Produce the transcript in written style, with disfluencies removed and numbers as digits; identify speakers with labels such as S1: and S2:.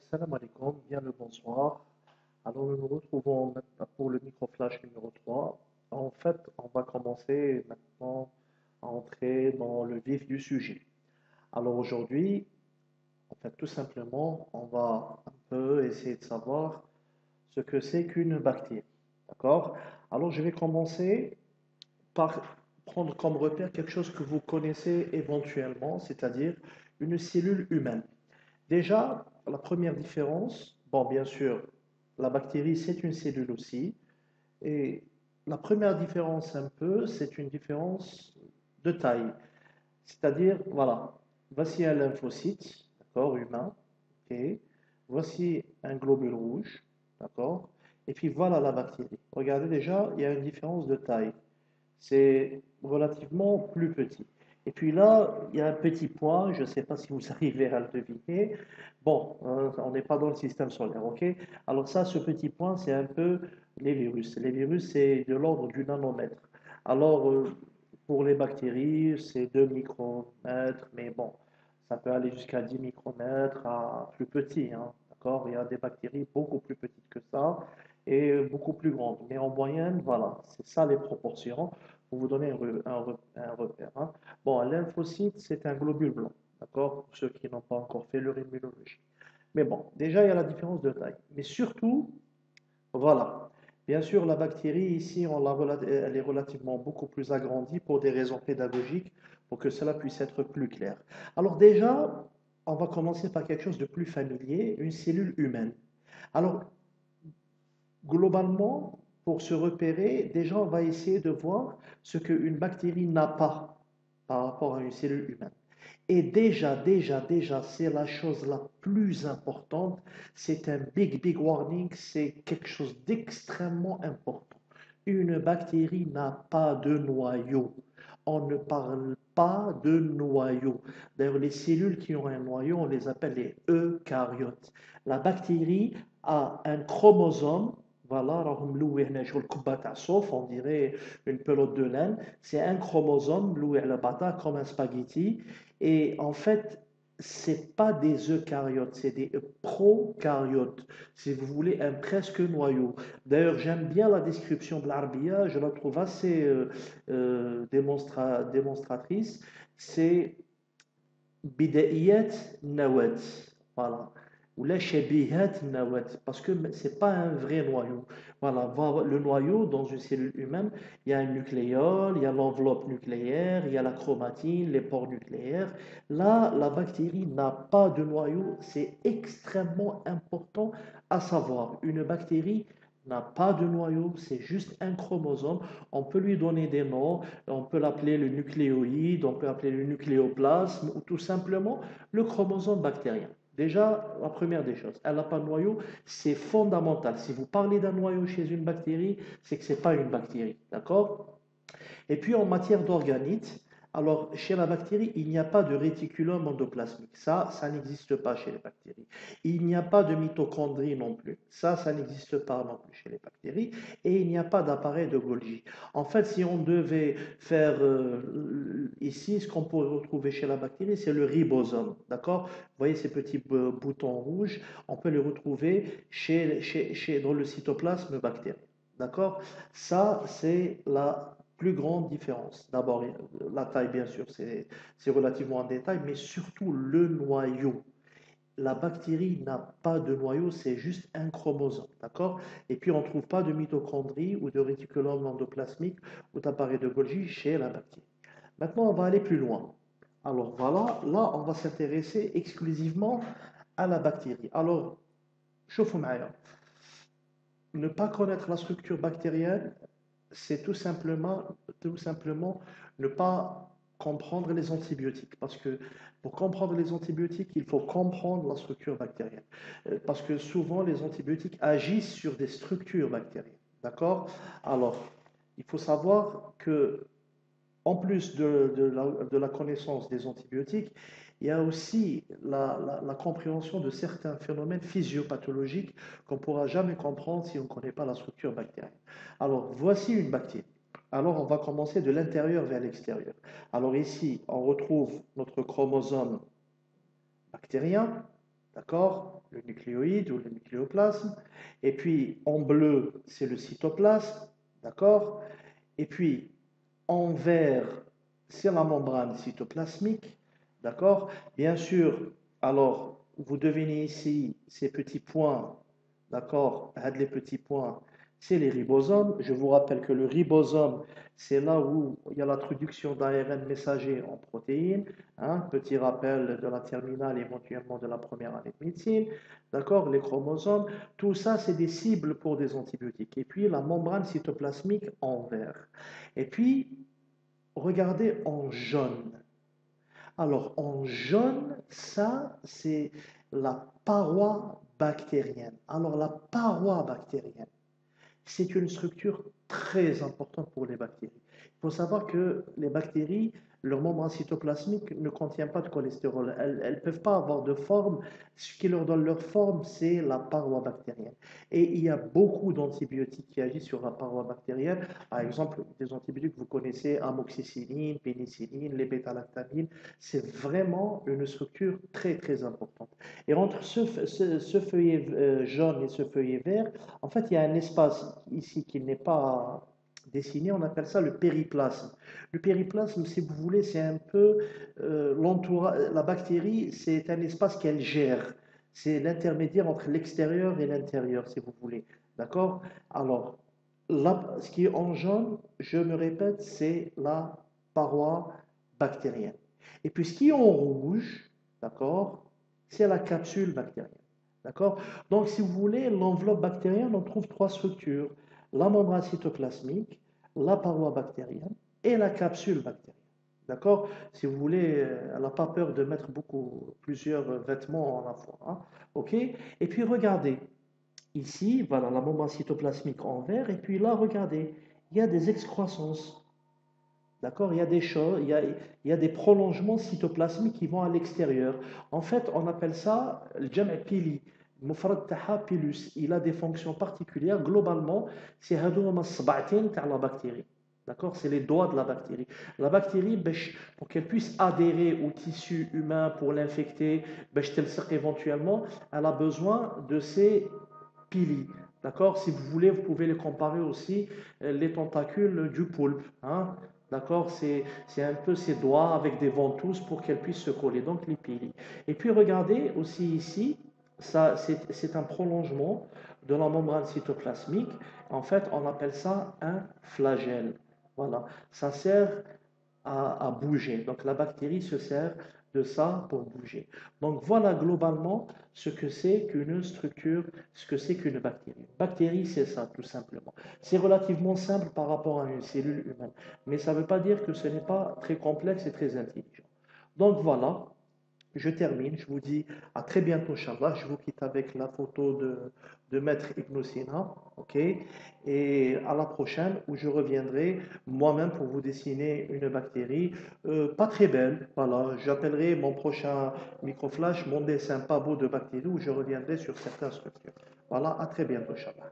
S1: Salam alaikum, bien le bonsoir. Alors nous nous retrouvons maintenant pour le microflash numéro 3. En fait, on va commencer maintenant à entrer dans le vif du sujet. Alors aujourd'hui, en fait, tout simplement, on va un peu essayer de savoir ce que c'est qu'une bactérie. D'accord? Alors je vais commencer par prendre comme repère quelque chose que vous connaissez éventuellement, c'est-à-dire une cellule humaine. Déjà, la première différence, bon, bien sûr, la bactérie, c'est une cellule aussi. Et la première différence, un peu, c'est une différence de taille. C'est-à-dire, voilà, voici un lymphocyte, d'accord, humain, ok. Voici un globule rouge, d'accord. Et puis voilà la bactérie. Regardez déjà, il y a une différence de taille. C'est relativement plus petit. Et puis là, il y a un petit point, je ne sais pas si vous arrivez à le deviner. Bon, on n'est pas dans le système solaire, ok? Alors ça, ce petit point, c'est un peu les virus. Les virus, c'est de l'ordre du nanomètre. Alors, pour les bactéries, c'est 2 micromètres, mais bon, ça peut aller jusqu'à 10 micromètres à plus petit, hein, d'accord? Il y a des bactéries beaucoup plus petites que ça et beaucoup plus grandes. Mais en moyenne, voilà, c'est ça les proportions pour vous donner un repère, hein. Bon, un lymphocyte, c'est un globule blanc, d'accord? Pour ceux qui n'ont pas encore fait leur immunologie. Mais bon, déjà, il y a la différence de taille. Mais surtout, voilà. Bien sûr, la bactérie, ici, elle est relativement beaucoup plus agrandie pour des raisons pédagogiques, pour que cela puisse être plus clair. Alors déjà, on va commencer par quelque chose de plus familier, une cellule humaine. Alors, globalement, pour se repérer, déjà, on va essayer de voir ce qu'une bactérie n'a pas par rapport à une cellule humaine. Et déjà, c'est la chose la plus importante. C'est un big warning. C'est quelque chose d'extrêmement important. Une bactérie n'a pas de noyau. On ne parle pas de noyau. D'ailleurs, les cellules qui ont un noyau, on les appelle les eucaryotes. La bactérie a un chromosome. Voilà, on dirait une pelote de laine. C'est un chromosome, comme un spaghetti. Et en fait, c'est pas des eucaryotes, c'est des prokaryotes, si vous voulez, un presque noyau. D'ailleurs, j'aime bien la description de l'Arabia, je la trouve assez démonstratrice. C'est Bida'iyat Nawat. Voilà. Ou la Shabihat Nawat. Parce que c'est pas un vrai noyau. Voilà. Le noyau, dans une cellule humaine, il y a un nucléole, il y a l'enveloppe nucléaire, il y a la chromatine, les pores nucléaires. Là, la bactérie n'a pas de noyau. C'est extrêmement important à savoir. Une bactérie n'a pas de noyau, c'est juste un chromosome. On peut lui donner des noms, on peut l'appeler le nucléoïde, on peut l'appeler le nucléoplasme ou tout simplement le chromosome bactérien. Déjà, la première des choses, elle n'a pas de noyau, c'est fondamental. Si vous parlez d'un noyau chez une bactérie, c'est que ce n'est pas une bactérie. D'accord? Et puis en matière d'organites, alors chez la bactérie, il n'y a pas de réticulum endoplasmique. Ça n'existe pas chez les bactéries. Il n'y a pas de mitochondrie non plus. Ça n'existe pas non plus chez les bactéries. Et il n'y a pas d'appareil de Golgi. En fait, si on devait faire ici, ce qu'on pourrait retrouver chez la bactérie, c'est le ribosome. D'accord? Vous voyez ces petits boutons rouges, on peut les retrouver dans le cytoplasme bactérien. D'accord? Ça, c'est la plus grande différence. D'abord, la taille, bien sûr, c'est relativement en détail, mais surtout le noyau. La bactérie n'a pas de noyau, c'est juste un chromosome, d'accord? Et puis, on ne trouve pas de mitochondrie ou de réticulum endoplasmique ou d'appareil de Golgi chez la bactérie. Maintenant, on va aller plus loin. Alors voilà, là, on va s'intéresser exclusivement à la bactérie. Alors, شوفوا معايا. Ne pas connaître la structure bactérienne, c'est tout simplement ne pas comprendre les antibiotiques. Parce que pour comprendre les antibiotiques, il faut comprendre la structure bactérienne. Parce que souvent, les antibiotiques agissent sur des structures bactériennes. D'accord? Alors, il faut savoir que en plus de la connaissance des antibiotiques, il y a aussi la compréhension de certains phénomènes physiopathologiques qu'on ne pourra jamais comprendre si on ne connaît pas la structure bactérienne. Alors, voici une bactérie. Alors, on va commencer de l'intérieur vers l'extérieur. Alors ici, on retrouve notre chromosome bactérien, d'accord? le nucléoïde ou le nucléoplasme. Et puis en bleu, c'est le cytoplasme, d'accord? Et puis en vert, c'est la membrane cytoplasmique, d'accord? Bien sûr, alors vous devinez ici ces petits points, d'accord? Les petits points, c'est les ribosomes. Je vous rappelle que le ribosome, c'est là où il y a l'introduction d'ARN messager en protéines. Hein, petit rappel de la terminale, éventuellement de la première année de médecine. D'accord? Les chromosomes, tout ça, c'est des cibles pour des antibiotiques. Et puis la membrane cytoplasmique en vert. Et puis, regardez en jaune. Alors, en jaune, ça, c'est la paroi bactérienne. Alors, la paroi bactérienne, c'est une structure très importante pour les bactéries. Il faut savoir que les bactéries, leur membrane cytoplasmique ne contient pas de cholestérol. Elles ne peuvent pas avoir de forme. Ce qui leur donne leur forme, c'est la paroi bactérienne. Et il y a beaucoup d'antibiotiques qui agissent sur la paroi bactérienne. Par exemple, des antibiotiques que vous connaissez, amoxicilline, pénicilline, les bêta-lactamines. C'est vraiment une structure très, très importante. Et entre ce feuillet jaune et ce feuillet vert, en fait, il y a un espace ici qui n'est pas dessiné, on appelle ça le périplasme. Le périplasme, si vous voulez, c'est un peu l'entourage. La bactérie, c'est un espace qu'elle gère. C'est l'intermédiaire entre l'extérieur et l'intérieur, si vous voulez. D'accord? Alors, là, ce qui est en jaune, je me répète, c'est la paroi bactérienne. Et puis, ce qui est en rouge, d'accord, c'est la capsule bactérienne. D'accord? Donc, si vous voulez, l'enveloppe bactérienne, on trouve trois structures. La membrane cytoplasmique, la paroi bactérienne et la capsule bactérienne. D'accord? Si vous voulez, elle n'a pas peur de mettre plusieurs vêtements à la fois. Hein. OK? Et puis, regardez. Ici, voilà la membrane cytoplasmique en vert. Et puis là, regardez, il y a des excroissances. D'accord? Il y a des choses, il y a des prolongements cytoplasmiques qui vont à l'extérieur. En fait, on appelle ça le jam' pili. المفرد تاعها pilus. Il a des fonctions particulières. Globalement, c'est هذوما الصبعتين تاع la bactérie. D'accord? C'est les doigts de la bactérie. La bactérie, pour qu'elle puisse adhérer au tissu humain pour l'infecter, éventuellement, elle a besoin de ces pili. D'accord? Si vous voulez, vous pouvez les comparer aussi les tentacules du poulpe. Hein? D'accord? C'est un peu ses doigts avec des ventouses pour qu'elles puissent se coller. Donc les pili. Et puis regardez aussi ici, ça c'est un prolongement de la membrane cytoplasmique. En fait, on appelle ça un flagelle. Voilà. Ça sert à bouger. Donc la bactérie se sert de ça pour bouger. Donc voilà globalement ce que c'est qu'une structure, ce que c'est qu'une bactérie. Une bactérie, c'est ça tout simplement. C'est relativement simple par rapport à une cellule humaine, mais ça ne veut pas dire que ce n'est pas très complexe et très intelligent. Donc voilà, je termine, je vous dis à très bientôt, Inch'Allah. Je vous quitte avec la photo de Maître Ibn Sina, ok? Et à la prochaine où je reviendrai moi-même pour vous dessiner une bactérie pas très belle. Voilà, j'appellerai mon prochain microflash mon dessin pas beau de bactérie où je reviendrai sur certaines structures. Voilà, à très bientôt, Inch'Allah.